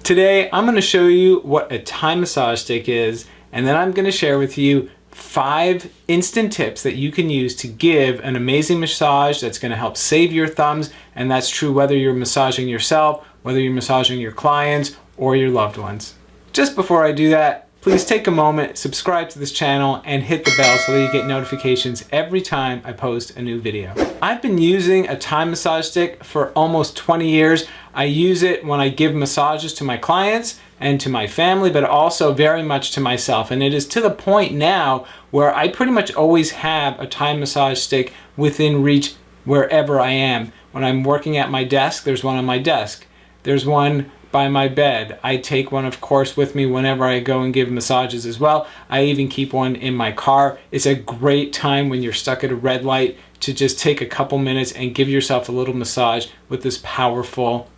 Today, I'm going to show you what a Thai massage stick is, and then I'm going to share with you 5 instant tips that you can use to give an amazing massage that's going to help save your thumbs, and that's true whether you're massaging yourself, whether you're massaging your clients, or your loved ones. Just before I do that, please take a moment, subscribe to this channel, and hit the bell so that you get notifications every time I post a new video. I've been using a Thai massage stick for almost 20 years. I use it when I give massages to my clients and to my family, but also very much to myself. And it is to the point now where I pretty much always have a Thai massage stick within reach wherever I am. When I'm working at my desk, there's one on my desk. There's one by my bed. I take one, of course, with me whenever I go and give massages as well. I even keep one in my car. It's a great time when you're stuck at a red light to just take a couple minutes and give yourself a little massage with this powerful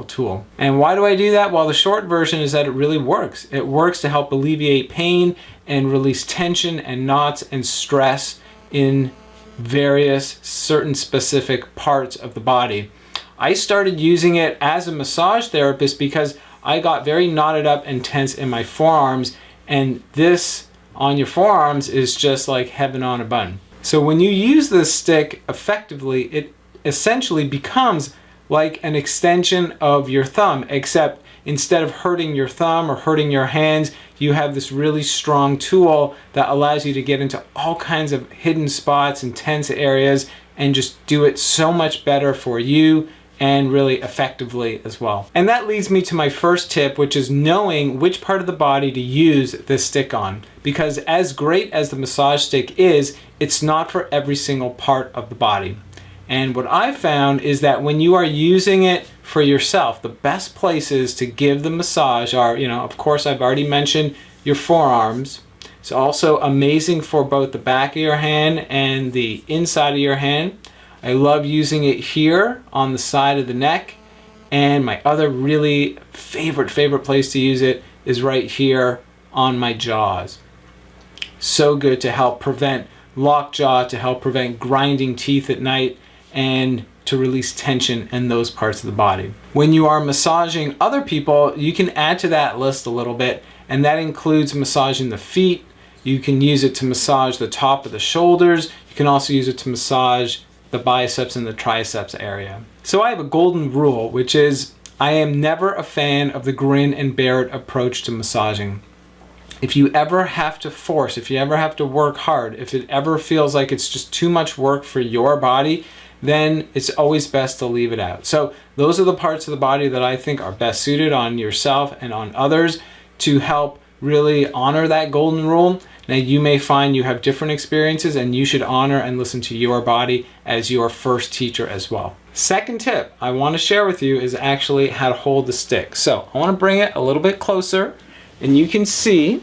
tool. And why do I do that? Well, the short version is that it really works. It works to help alleviate pain and release tension and knots and stress in various certain specific parts of the body. I started using it as a massage therapist because I got very knotted up and tense in my forearms, and this on your forearms is just like heaven on a bun. So when you use this stick effectively, it essentially becomes like an extension of your thumb, except instead of hurting your thumb or hurting your hands, you have this really strong tool that allows you to get into all kinds of hidden spots and tense areas and just do it so much better for you and really effectively as well. And that leads me to my first tip, which is knowing which part of the body to use this stick on. Because as great as the massage stick is, it's not for every single part of the body. And what I found is that when you are using it for yourself, the best places to give the massage are, of course, I've already mentioned your forearms. It's also amazing for both the back of your hand and the inside of your hand. I love using it here on the side of the neck, and my other really favorite place to use it is right here on my jaws. So good to help prevent lockjaw, to help prevent grinding teeth at night, and to release tension in those parts of the body. When you are massaging other people, you can add to that list a little bit, and that includes massaging the feet. You can use it to massage the top of the shoulders. You can also use it to massage the biceps and the triceps area. So I have a golden rule, which is I am never a fan of the grin and bear it approach to massaging. If you ever have to force, if you ever have to work hard, if it ever feels like it's just too much work for your body, then it's always best to leave it out. So those are the parts of the body that I think are best suited on yourself and on others to help really honor that golden rule. Now you may find you have different experiences, and you should honor and listen to your body as your first teacher as well. Second tip I want to share with you is actually how to hold the stick. So I want to bring it a little bit closer, and you can see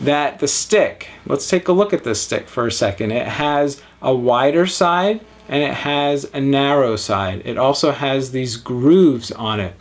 that the stick, let's take a look at this stick for a second. It has a wider side and it has a narrow side. It also has these grooves on it.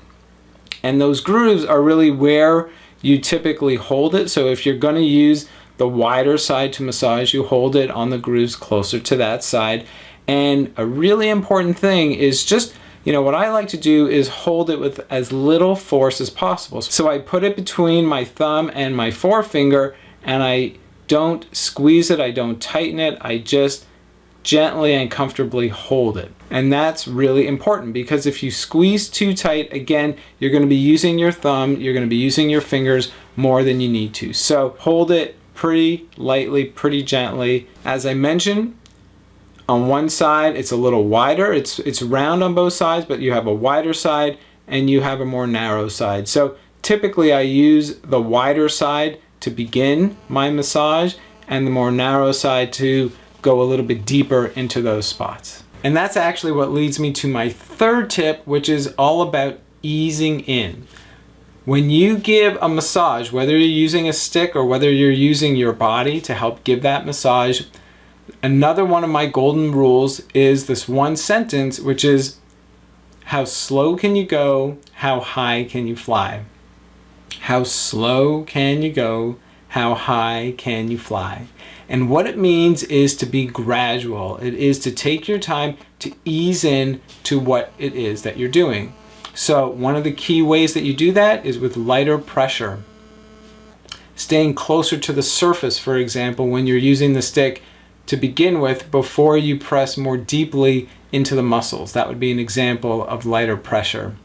And those grooves are really where you typically hold it. So if you're going to use the wider side to massage, you hold it on the grooves closer to that side. And a really important thing is just, what I like to do is hold it with as little force as possible. So I put it between my thumb and my forefinger, and I don't squeeze it, I don't tighten it, I just gently and comfortably hold it. And that's really important, because if you squeeze too tight, again, you're going to be using your thumb, you're going to be using your fingers more than you need to. So hold it pretty lightly, pretty gently. As I mentioned, on one side it's a little wider, it's round on both sides, but you have a wider side and you have a more narrow side. So typically I use the wider side to begin my massage and the more narrow side to go a little bit deeper into those spots. And that's actually what leads me to my third tip, which is all about easing in. When you give a massage, whether you're using a stick or whether you're using your body to help give that massage, another one of my golden rules is this one sentence, which is, how slow can you go? How high can you fly? How slow can you go? How high can you fly? And what it means is to be gradual. It is to take your time to ease in to what it is that you're doing. So one of the key ways that you do that is with lighter pressure. Staying closer to the surface, for example, when you're using the stick to begin with before you press more deeply into the muscles. That would be an example of lighter pressure.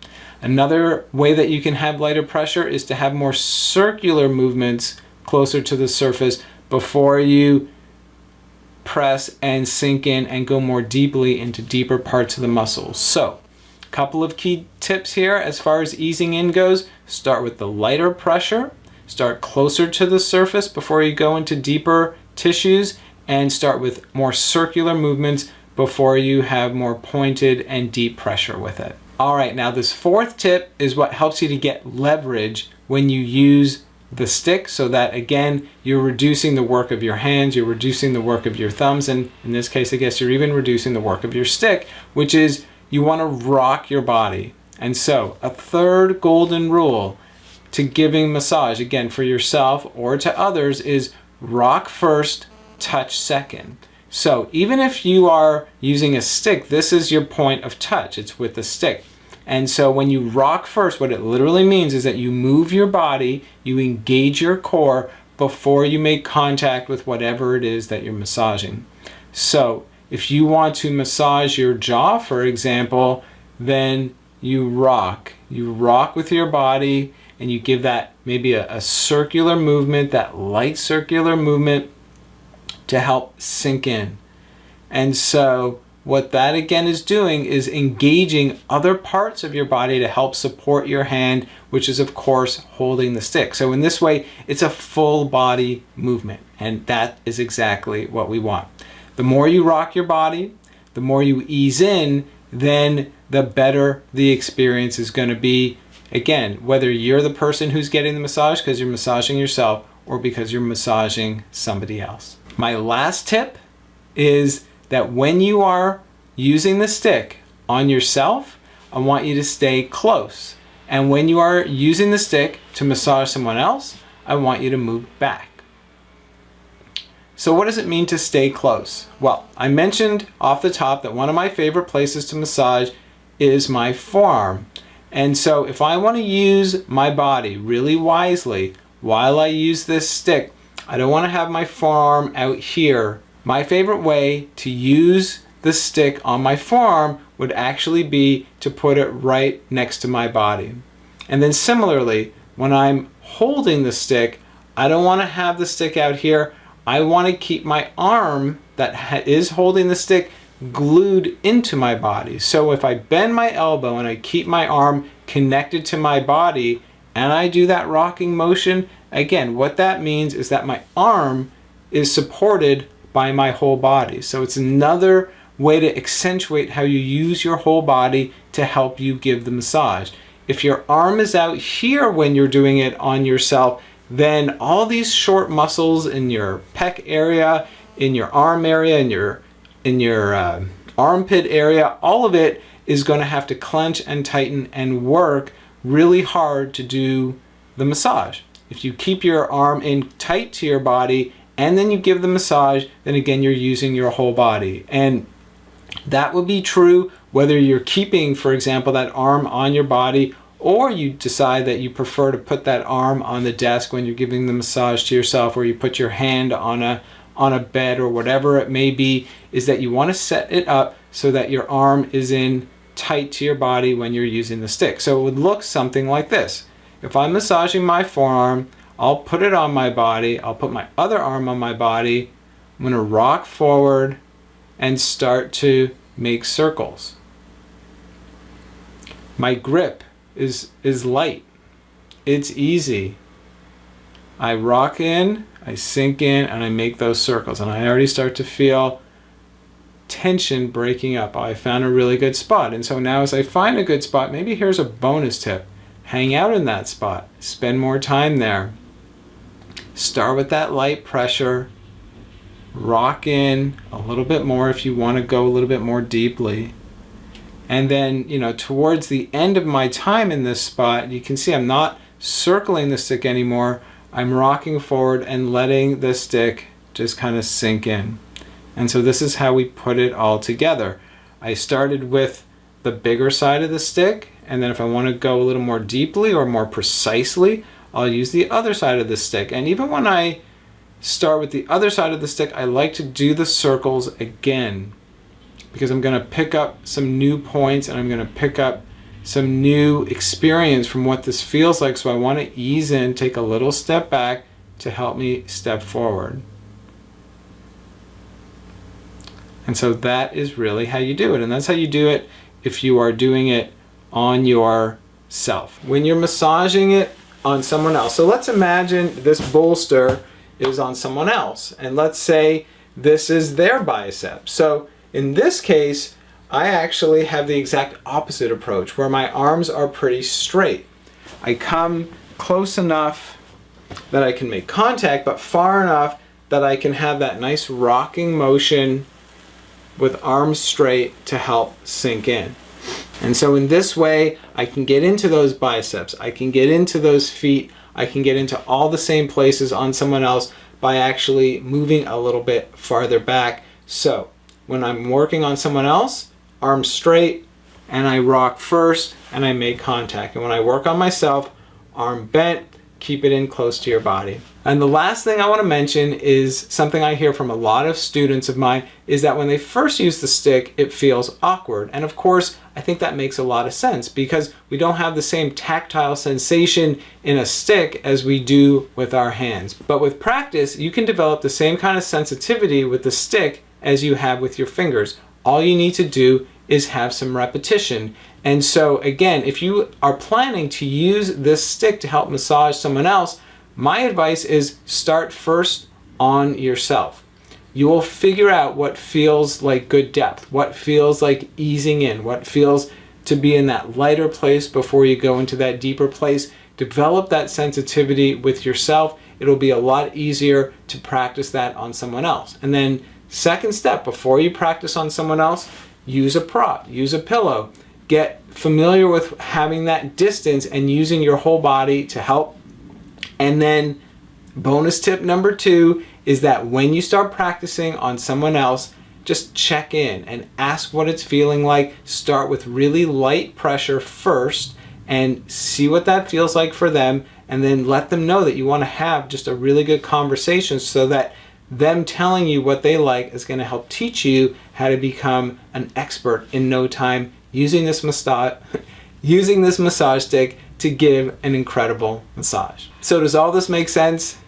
Another way that you can have lighter pressure is to have more circular movements closer to the surface before you press and sink in and go more deeply into deeper parts of the muscles. So, a couple of key tips here as far as easing in goes. Start with the lighter pressure. Start closer to the surface before you go into deeper tissues, and start with more circular movements before you have more pointed and deep pressure with it. All right, now this fourth tip is what helps you to get leverage when you use the stick, so that again, you're reducing the work of your hands, you're reducing the work of your thumbs, and in this case, I guess you're even reducing the work of your stick, which is you want to rock your body. And so a third golden rule to giving massage, again, for yourself or to others, is rock first, touch second. So even if you are using a stick, this is your point of touch. It's with the stick. And so when you rock first, what it literally means is that you move your body, you engage your core before you make contact with whatever it is that you're massaging. So if you want to massage your jaw, for example, then you rock. You rock with your body and you give that maybe a circular movement, that light circular movement to help sink in. And so what that again is doing is engaging other parts of your body to help support your hand, which is of course holding the stick. So in this way, it's a full body movement, and that is exactly what we want. The more you rock your body, the more you ease in, then the better the experience is going to be. Again, whether you're the person who's getting the massage because you're massaging yourself or because you're massaging somebody else. My last tip is that when you are using the stick on yourself, I want you to stay close. And when you are using the stick to massage someone else, I want you to move back. So what does it mean to stay close? Well, I mentioned off the top that one of my favorite places to massage is my forearm. And so if I want to use my body really wisely while I use this stick, I don't want to have my forearm out here. My favorite way to use the stick on my forearm would actually be to put it right next to my body. And then similarly, when I'm holding the stick, I don't want to have the stick out here. I want to keep my arm that is holding the stick glued into my body. So if I bend my elbow and I keep my arm connected to my body and I do that rocking motion, again, what that means is that my arm is supported by my whole body. So it's another way to accentuate how you use your whole body to help you give the massage. If your arm is out here when you're doing it on yourself, then all these short muscles in your pec area, in your arm area, in your armpit area, all of it is going to have to clench and tighten and work really hard to do the massage. If you keep your arm in tight to your body and then you give the massage, then again you're using your whole body. And that would be true whether you're keeping, for example, that arm on your body, or you decide that you prefer to put that arm on the desk when you're giving the massage to yourself, or you put your hand on a bed or whatever it may be, is that you want to set it up so that your arm is in tight to your body when you're using the stick. So it would look something like this. If I'm massaging my forearm, I'll put it on my body, I'll put my other arm on my body, I'm going to rock forward and start to make circles. My grip is light. It's easy. I rock in, I sink in, and I make those circles. And I already start to feel tension breaking up. I found a really good spot. And so now as I find a good spot, maybe here's a bonus tip. Hang out in that spot. Spend more time there. Start with that light pressure. Rock in a little bit more if you want to go a little bit more deeply. And then, towards the end of my time in this spot, you can see I'm not circling the stick anymore. I'm rocking forward and letting the stick just kind of sink in. And so this is how we put it all together. I started with the bigger side of the stick, and then if I want to go a little more deeply or more precisely, I'll use the other side of the stick. And even when I start with the other side of the stick, I like to do the circles again, because I'm going to pick up some new points and I'm going to pick up some new experience from what this feels like. So I want to ease in, take a little step back to help me step forward. And so that is really how you do it. And that's how you do it if you are doing it on yourself. When you're massaging it on someone else. So let's imagine this bolster is on someone else. And let's say this is their bicep. So in this case, I actually have the exact opposite approach, where my arms are pretty straight. I come close enough that I can make contact, but far enough that I can have that nice rocking motion with arms straight to help sink in. And so in this way, I can get into those biceps, I can get into those feet, I can get into all the same places on someone else by actually moving a little bit farther back. So when I'm working on someone else, arms straight, and I rock first, and I make contact. And when I work on myself, arm bent, keep it in close to your body. And the last thing I want to mention is something I hear from a lot of students of mine, is that when they first use the stick, it feels awkward. And of course, I think that makes a lot of sense, because we don't have the same tactile sensation in a stick as we do with our hands. But with practice, you can develop the same kind of sensitivity with the stick as you have with your fingers. All you need to do is have some repetition. And so again, if you are planning to use this stick to help massage someone else, my advice is start first on yourself. You will figure out what feels like good depth, what feels like easing in, what feels to be in that lighter place before you go into that deeper place. Develop that sensitivity with yourself. It'll be a lot easier to practice that on someone else. And then second step, before you practice on someone else, use a prop, use a pillow. Get familiar with having that distance and using your whole body to help. And then bonus tip number 2 is that when you start practicing on someone else, just check in and ask what it's feeling like. Start with really light pressure first and see what that feels like for them, and then let them know that you want to have just a really good conversation, so that them telling you what they like is going to help teach you how to become an expert in no time using this massage stick to give an incredible massage. So does all this make sense?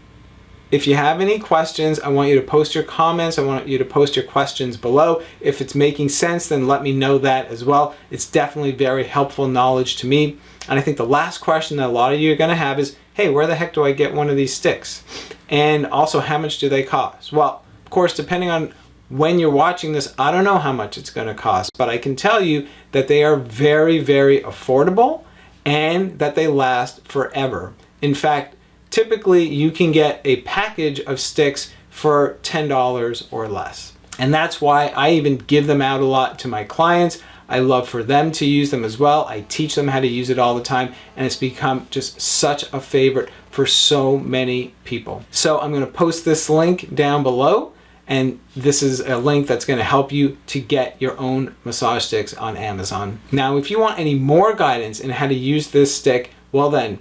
If you have any questions, I want you to post your comments. I want you to post your questions below. If it's making sense, then let me know that as well. It's definitely very helpful knowledge to me. And I think the last question that a lot of you are going to have is, hey, where the heck do I get one of these sticks? And also, how much do they cost? Well, of course, depending on when you're watching this, I don't know how much it's going to cost, but I can tell you that they are very, very affordable and that they last forever. In fact, typically you can get a package of sticks for $10 or less. And that's why I even give them out a lot to my clients. I love for them to use them as well. I teach them how to use it all the time, and it's become just such a favorite for so many people. So I'm going to post this link down below, and this is a link that's going to help you to get your own massage sticks on Amazon. Now, if you want any more guidance in how to use this stick, well then,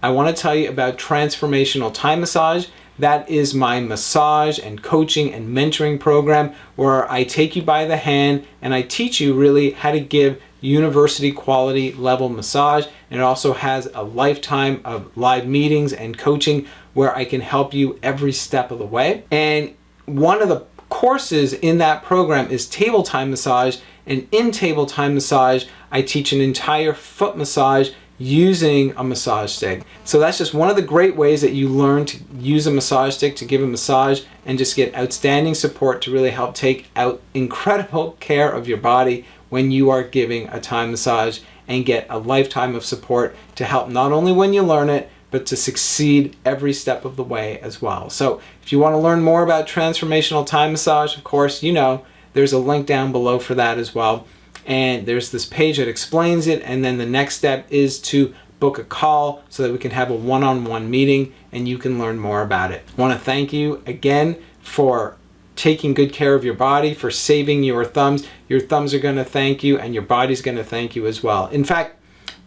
I want to tell you about Transformational Thai Massage. That is my massage and coaching and mentoring program, where I take you by the hand and I teach you really how to give university quality level massage. And it also has a lifetime of live meetings and coaching where I can help you every step of the way. And one of the courses in that program is Table Time Massage. And in Table Time Massage, I teach an entire foot massage using a massage stick. So that's just one of the great ways that you learn to use a massage stick to give a massage and just get outstanding support to really help take out incredible care of your body when you are giving a Thai massage, and get a lifetime of support to help not only when you learn it, but to succeed every step of the way as well. So if you want to learn more about Transformational Thai Massage, of course, you know, there's a link down below for that as well. And there's this page that explains it, and then the next step is to book a call so that we can have a one-on-one meeting and you can learn more about it. I want to thank you again for taking good care of your body, for saving your thumbs. Your thumbs are going to thank you, and your body's going to thank you as well. In fact,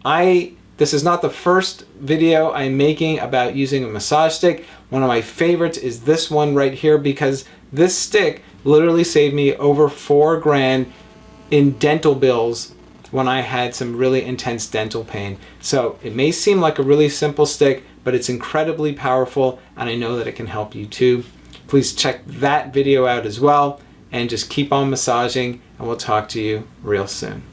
This is not the first video I'm making about using a massage stick. One of my favorites is this one right here, because this stick literally saved me over $4,000 in dental bills when I had some really intense dental pain. So it may seem like a really simple stick, but it's incredibly powerful, and I know that it can help you too. Please check that video out as well, and just keep on massaging, and we'll talk to you real soon.